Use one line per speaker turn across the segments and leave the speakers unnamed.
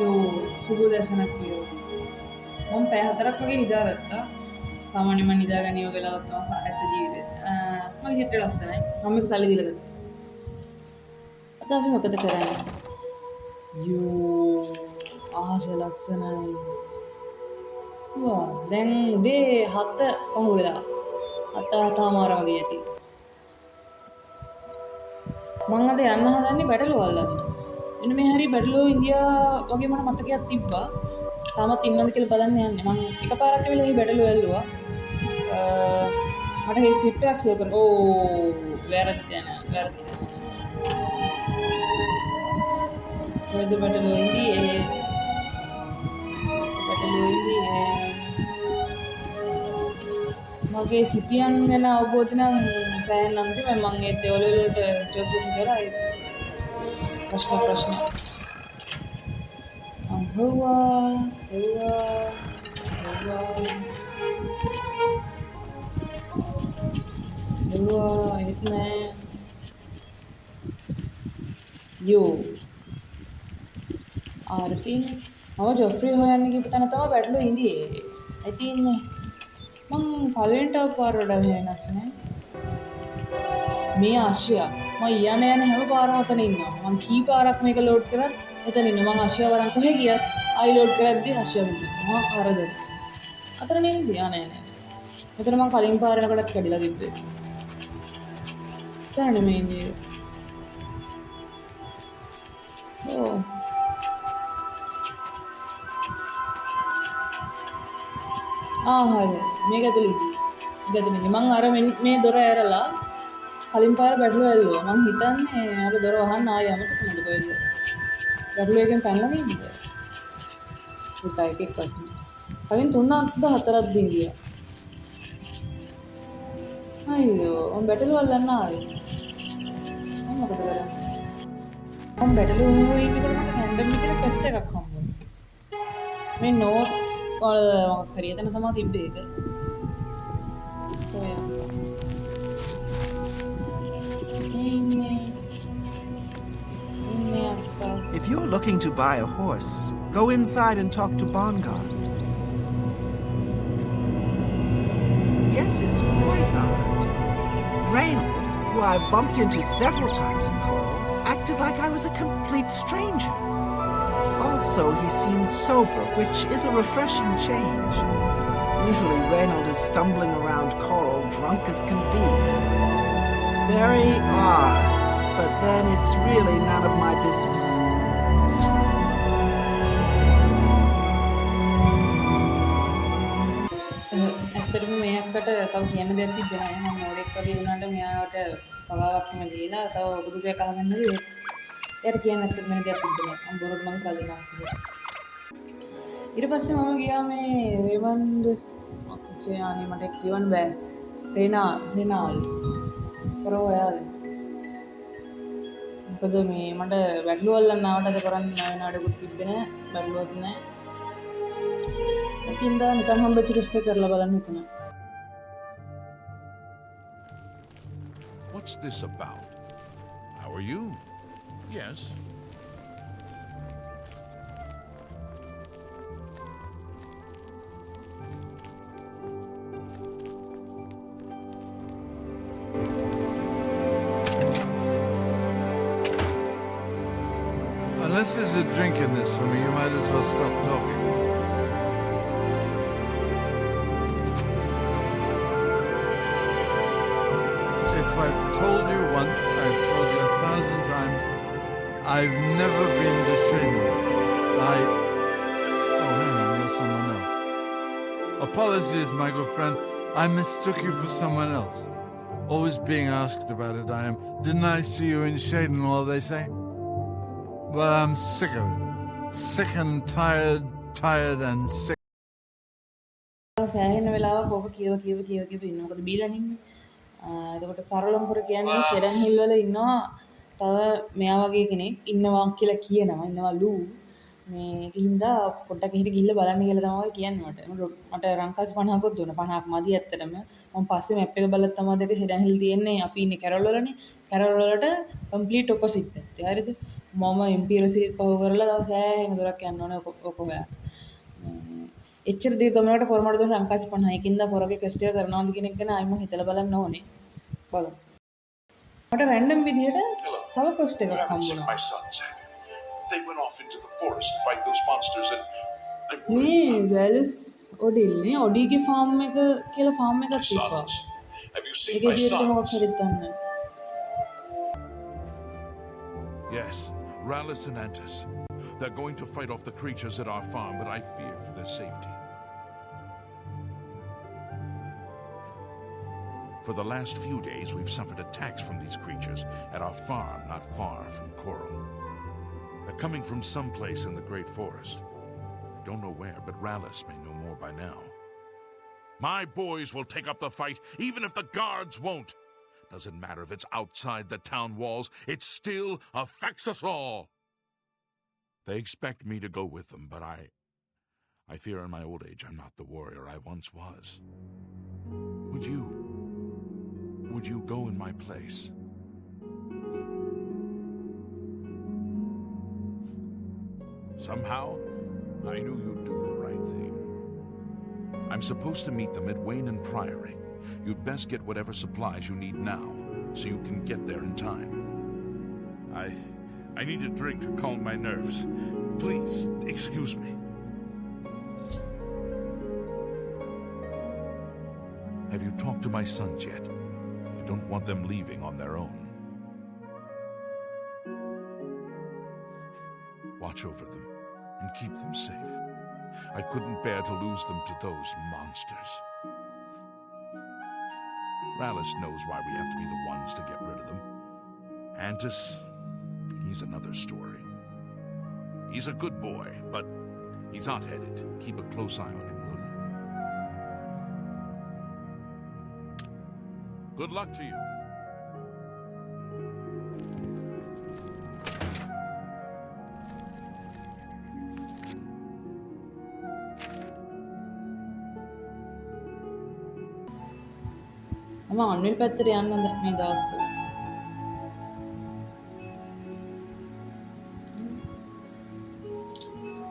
යෝ සුබ දැසනක් වේවා. මම පැය 4ක් වගේ නිදාගත්තා. සාමාන්‍යයෙන් මම නිදාගන්නේ ඔය වෙලාවට තමයි ඇත්ත ජීවිතේ. මගේ චිත්‍ර ලස්සනයි. මම මේක සල්ලි දීලා ගත්තා. අද අපි මොකද කරන්නේ? යෝ ආස ලස්සනයි. වා දැන් උදේ 7 පහ වෙලා. 7:00 වගේ ඇති. මං අද යන්න හදන්නේ බැටළුව අල්ලන්න. මෙන්න මේ හරිය බැටළුව ඉන්දියා වගේ මට මතකයක් තිබ්බා. තාමත් ඉන්නවද කියලා බලන්න යන්නේ. මං එකපාරක් ඇවිල්ලා එහි බැටළුව ඇල්ලුවා. මට ඒ ක්ලිප් එකක් සේව් කරන්න. ඕ වැරදි තැන. කොහෙද බැටළුව ඉන්නේ? මගේ සිතියන් ගැන අවබෝධ නම් සෑහෙන අන්තිමයි. මම ඒ තෙවල වලට ජොග්ගු කරා ඒ ප්‍රශ්න අහුවා ඒත් නෑ යෝ ආරතින් මම ජොෆ්රි හොයන්න ගිහපු තැන තමයි බැටළුව ඉඳියේ. I think මං පළවෙනිට පාර වඩා වෙනස් නෑ. මේ ආශ්‍යා මම යන හැම පාරම අතන ඉන්නවා. මං කී පාරක් මේක ලෝඩ් කරත් එතන ඉන්නවා. මං ආශ්‍යා වරන් කොහෙ ගියත් ආයි ලෝඩ් කරද්දී ආශ්‍යා මුදිනවා. මම කරදර. අතන නෙමෙයි නෑ. මෙතන මං කලින් පාර යනකොටත් කැඩිලා තිබ්බේ. එතන නෙමෙයි. ඕ හරි මේක ඇතුළේ මං අර මේ දොර ඇරලා කලින් පාර බැටළුව ඇල්ලුවා. මං හිතන්නේ අර දොර වහන්න ආයෙ අමතක වුණාද කොහෙද? බැටළුව එකෙන් පැනලා නේද? ඒකයි එකක්. කලින් 3ක්ද 4ක්ද ගියා. අයියෝ මං බැටළුව අල්ලන්න ආවේ. මම මොකද කරන්නේ? මම බැටළුව ඉන්නකොට මට රැන්ඩම් විදිහට ක්වෙස්ට් එකක් හම්බුණා. මේ නෝත් මොකක් හරි එතන තමයි තිබ්බේ ඒක.
If you're looking to buy a horse, go inside and talk to Bongar. Yes, it's quite odd. Reynold, who I've bumped into several times in Coral, acted like I was a complete stranger. Also, he seemed sober, which is a refreshing change. Usually, Reynold is stumbling around Coral drunk as can be. Very odd, but then it's really none of my business.
ඇත්තටම මේකට තව කියන්න දෙයක් තිබෙනවා. මම මොඩෙක් වගේ වුණාට මෙයාට පවාවක්ම දීලා තව උඩුපයක් අහගන්න හරි එයාට කියන්න ඇත්තට වෙන දෙයක් තිබුණා. මම බොරුවට මම සල්ලි නාස්ති. ඊට පස්සේ මම ගියා මේ රේවන්ඩ් අනේ මට කියවන්න බෑ. රේනාල් කරෝ යාද. මොකද මේ මට බැටළුව අල්ලන්න ආවට අද කරන්න නෑ නඩකුත් තිබ්බේ නෑ. බැටළුවත් නෑ. ඒකින්ද නිකන් හම්බෙච්ච ටෙස්ට් එක කරලා බලන්න හිතුණා.
What's this about? How are you? Yes.
Unless there's a drink in this for me, you might as well stop talking. If I've told you once, I've told you 1,000 times, I've never been to Shenmue. Oh, hang on, you're someone else. Apologies, my good friend. I mistook you for someone else. Always being asked about it, I am. Didn't I see you in Shaden, all they say? Well, I'm sick of it. Sick and tired and sick.
සෑහෙන වෙලාවක් ඔබ කියව ඉන්නවා. මොකද බීලා ඉන්නේ. එතකොට සරලම්පුර කියන්නේ ෂෙඩන් හිල් වල ඉන්නවා. තව මෙයා වගේ කෙනෙක් ඉන්නවා කියලා කියනවා. ඉන්නවලු. මේක හින්දා පොඩ්ඩක් එහෙට ගිහිල්ලා බලන්න කියලා තමයි කියන්නේ මට රංකාස් 50ක්වත් දුන්නා. 50ක් මදි ඇත්තටම. මම පස්සේ මැප් එක බලලා තමයි දැක්කේ ෂෙඩන් හිල් තියෙන්නේ. අපි ඉන්නේ කැරල් වලනේ. කැරල් වලට කම්ප්ලීට් ඔපොසිට් පැත්තේ. හරිද? මම ඉම්පීරියල් සිරිත් පහු කරලා දවස් සෑහෙන දුරක් යන්න ඕනේ ඔක හොයා. එච්චර දේ ගමනකට පොරමඩ දුන්න ලංකාවේ 50 කින්ද පොරගේ ක්වෙස්ට් එක කරනවාද කියන එක ගැන ආයෙම හිතලා බලන්න ඕනේ. බලමු. මට රැන්ඩම් විදියට තව ක්වෙස්ට්
You
එකක්
haven't seen
හම්බුණා.
my sons, have you? They went off into the forest to fight those monsters, and I'm
මේ
worried about
වැලස් ඔඩිල් නේ ඔඩීගේ ෆාම් එක කියලා ෆාම්
my
එකක් තිබ්බා.
sons. Have you seen
ඒකේ
my
විදියට මොකක්
sons?
හරි දන්නේ.
Yes, Rallis and Antis. They're going to fight off the creatures at our farm, but I fear for their safety. For the last few days, we've suffered attacks from these creatures at our farm not far from Coral. They're coming from someplace in the Great Forest. I don't know where, but Rallis may know more by now. My boys will take up the fight, even if the guards won't. Doesn't matter if it's outside the town walls, it still affects us all. They expect me to go with them, but I fear in my old age I'm not the warrior I once was. Would you go in my place? Somehow, I knew you'd do the right thing. I'm supposed to meet them at Wayne and Priory. You'd best get whatever supplies you need now, so you can get there in time. I need a drink to calm my nerves. Please, excuse me. Have you talked to my sons yet? I don't want them leaving on their own. Watch over them and keep them safe. I couldn't bear to lose them to those monsters. Rallis knows why we have to be the ones to get rid of them. Antis, he's another story. He's a good boy, but he's hot-headed. Keep a close eye on him, will you? Good luck to you.
මම අන්විල් පැත්තට යන්න මේ දවස්වල.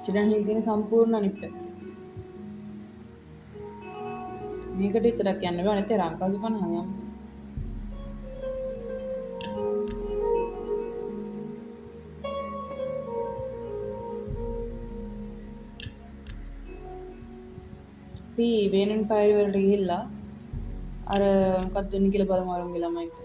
චිරන් හිල් තියෙන සම්පූර්ණ අනිත් පැත්ත. මේකට විතරක් යන්න බෑ නැත්නම් ලංකාවේ 50 යමු. අපි වේනන් පයිරි වලට ගිහිල්ලා අර මොකක්ද වෙන්නේ කියලා බලමු අරුන්ගේ ළමයින්ට.